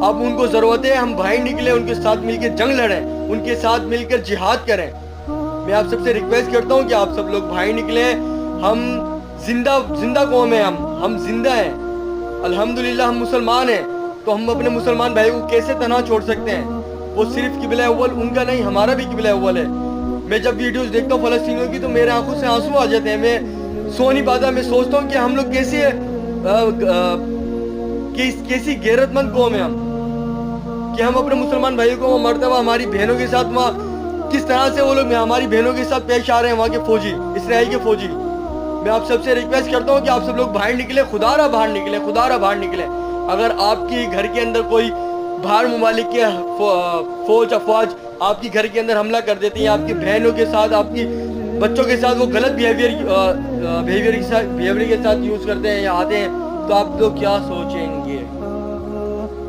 اب ان کو ضرورت ہے ہم بھائی نکلے، ان کے ساتھ مل کے جنگ لڑیں، ان کے ساتھ مل کر جہاد کریں۔ میں آپ سب سے ریکویسٹ کرتا ہوں کہ آپ سب لوگ بھائی نکلیں۔ ہم زندہ قوم ہیں، ہم زندہ ہیں، الحمدللہ ہم مسلمان ہیں، تو ہم اپنے مسلمان بھائی کو کیسے تنہا چھوڑ سکتے ہیں؟ وہ صرف قبلہ اول ان کا نہیں، ہمارا بھی قبلہ اول ہے۔ میں جب ویڈیوز دیکھتا ہوں فلسطینیوں کی تو میرے آنکھوں سے آنسو آ جاتے ہیں، میں سو نہیں پاتا۔ میں سوچتا ہوں کہ ہم لوگ کیسی غیرت مند قوم ہے ہم، کہ ہم اپنے مسلمان بھائیوں کو وہ مرتبہ ہماری بہنوں کے ساتھ وہاں کس طرح سے وہ لوگ ہماری بہنوں کے ساتھ پیش آ رہے ہیں، وہاں کے فوجی، اسرائیل کے فوجی۔ میں آپ سب سے ریکویسٹ کرتا ہوں کہ آپ سب لوگ باہر نکلیں، خدا را باہر نکلیں، خدا را باہر نکلیں۔ اگر آپ کی گھر کے اندر کوئی باہر ممالک کے فوج افواج آپ کی گھر کے اندر حملہ کر دیتے ہیں، آپ کی بہنوں کے ساتھ، آپ کی بچوں کے ساتھ وہ غلط بیہیویئر کے ساتھ یوز کرتے ہیں یا آتے ہیں، تو آپ لوگ کیا سوچیں گے؟